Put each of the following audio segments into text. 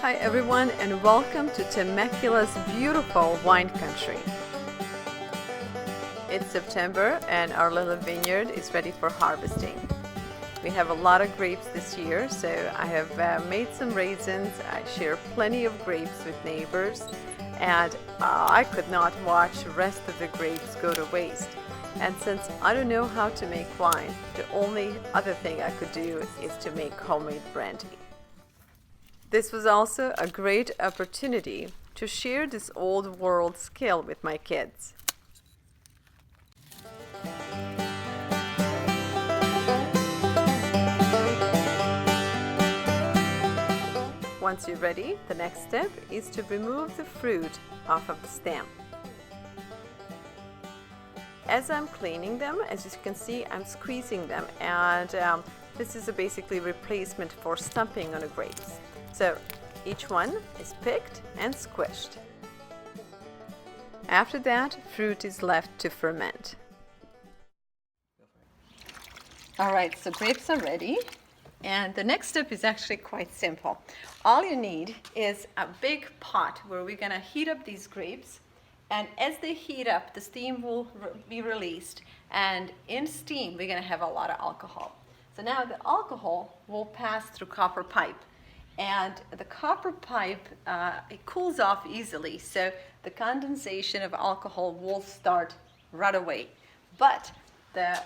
Hi everyone, and welcome to Temecula's beautiful wine country. It's September and our little vineyard is ready for harvesting. We have a lot of grapes this year, so I have made some raisins. I share plenty of grapes with neighbors, and I could not watch the rest of the grapes go to waste. And since I don't know how to make wine, the only other thing I could do is to make homemade brandy. This was also a great opportunity to share this old world skill with my kids. Once you're ready, the next step is to remove the fruit off of the stem. As I'm cleaning them, as you can see, I'm squeezing them, and this is a basically replacement for stumping on the grapes. So each one is picked and squished. After that, fruit is left to ferment. All right, so grapes are ready. And the next step is actually quite simple. All you need is a big pot where we're gonna heat up these grapes. And as they heat up, the steam will be released. And in steam, we're gonna have a lot of alcohol. So now the alcohol will pass through copper pipe. And the copper pipe, it cools off easily, so the condensation of alcohol will start right away. But the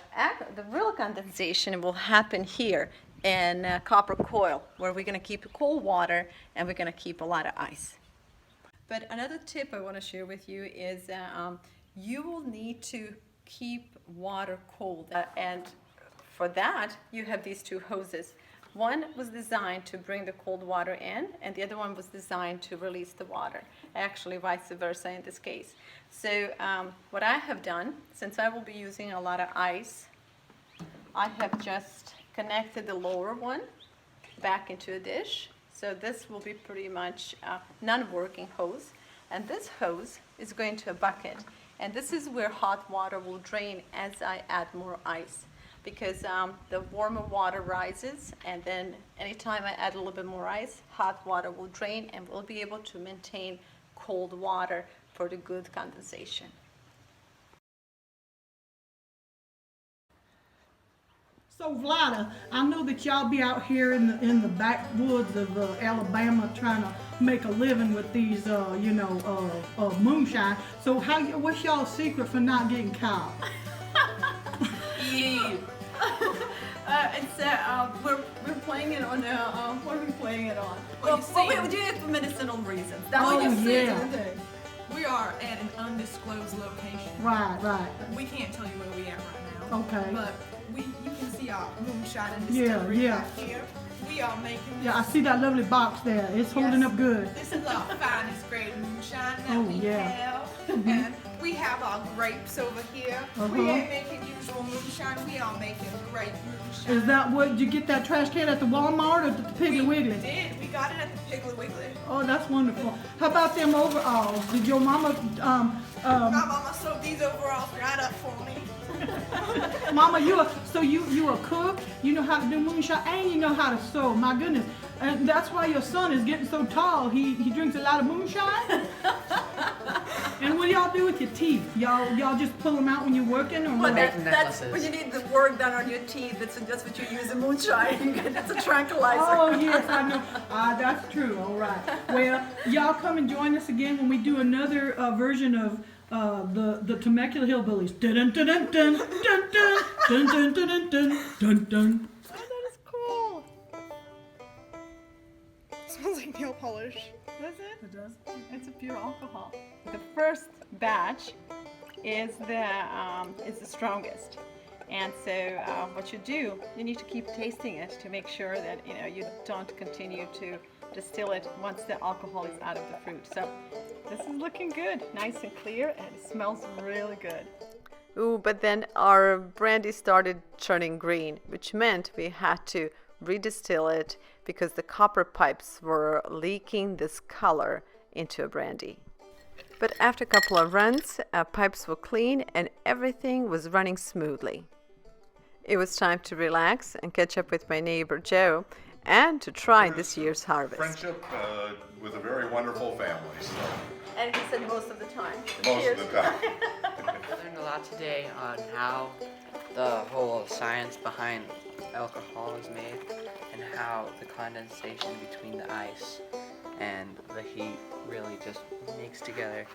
real condensation will happen here in copper coil, where we're going to keep cold water and we're going to keep a lot of ice. But another tip I want to share with you is you will need to keep water cold. And for that, you have these two hoses. One was designed to bring the cold water in, and the other one was designed to release the water. Actually, vice versa in this case. So what I have done, since I will be using a lot of ice, I have just connected the lower one back into a dish. So this will be pretty much a non-working hose. And this hose is going to a bucket. And this is where hot water will drain as I add more ice. Because the warmer water rises, and then anytime I add a little bit more ice, hot water will drain, and we'll be able to maintain cold water for the good condensation. So Vlada, I know that y'all be out here in the backwoods of Alabama trying to make a living with these, moonshine. So what's y'all's secret for not getting caught? We're playing it on what are we playing it on? Well, we do it for medicinal reasons. That's Oh, what you see. yeah. We are at an undisclosed location. Right. We can't tell you where we at right now. Okay. But you can see our moonshine and distillery Yeah. right here. We are making this. Yeah, I see that lovely box there. It's holding up good. This is our finest grade moonshine that Oh, we yeah. have. And we have our grapes over here. We ain't making usual moonshine. We are making great moonshine. Is that what, did you get that trash can at the Walmart or at the Piggly Wiggly? We did. We got it at the Piggly Wiggly. Oh, that's wonderful. How about them overalls? Did your mama, My mama sewed these overalls right up for me. Mama, you a cook, you know how to do moonshine, and you know how to sew. My goodness. And that's why your son is getting so tall. He drinks a lot of moonshine. And what do y'all do with your teeth? Y'all just pull them out when you're working, or Well, what? that's when you need the work done on your teeth. That's what you use in moonshine. That's a tranquilizer. Oh yes, I know. That's true. All right. Well, y'all come and join us again when we do another version of the Temecula Hillbillies. Dun dun dun dun dun dun dun dun dun dun dun dun. Oh, that is cool. Smells like nail polish. Does it? It does. It's a pure alcohol. The first batch is the strongest, and so what you do, you need to keep tasting it to make sure that you don't continue to distill it once the alcohol is out of the fruit. So this is looking good, nice and clear, and it smells really good. Ooh, but then our brandy started turning green, which meant we had to redistill it because the copper pipes were leaking this color into a brandy. But after a couple of runs, pipes were clean and everything was running smoothly. It was time to relax and catch up with my neighbor Joe, and to try this year's harvest. Friendship with a very wonderful family. So And he said most of the time. most of the time. I learned a lot today on how the whole science behind alcohol is made and how the condensation between the ice and the heat really just mix together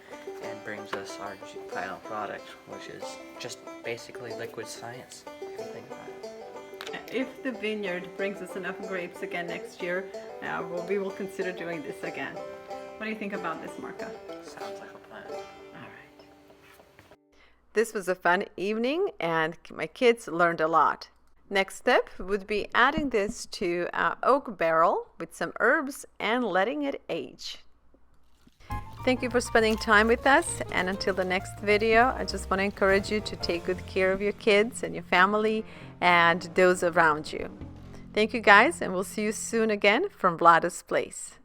and brings us our final product, which is just basically liquid science, if you think about it. If the vineyard brings us enough grapes again next year, we will consider doing this again. What do you think about this, Marka? Sounds like a plan. All right. This was a fun evening and my kids learned a lot. Next step would be adding this to an oak barrel with some herbs and letting it age. Thank you for spending time with us, and until the next video, I just want to encourage you to take good care of your kids and your family and those around you. Thank you guys, and we'll see you soon again from VLADA'S Place.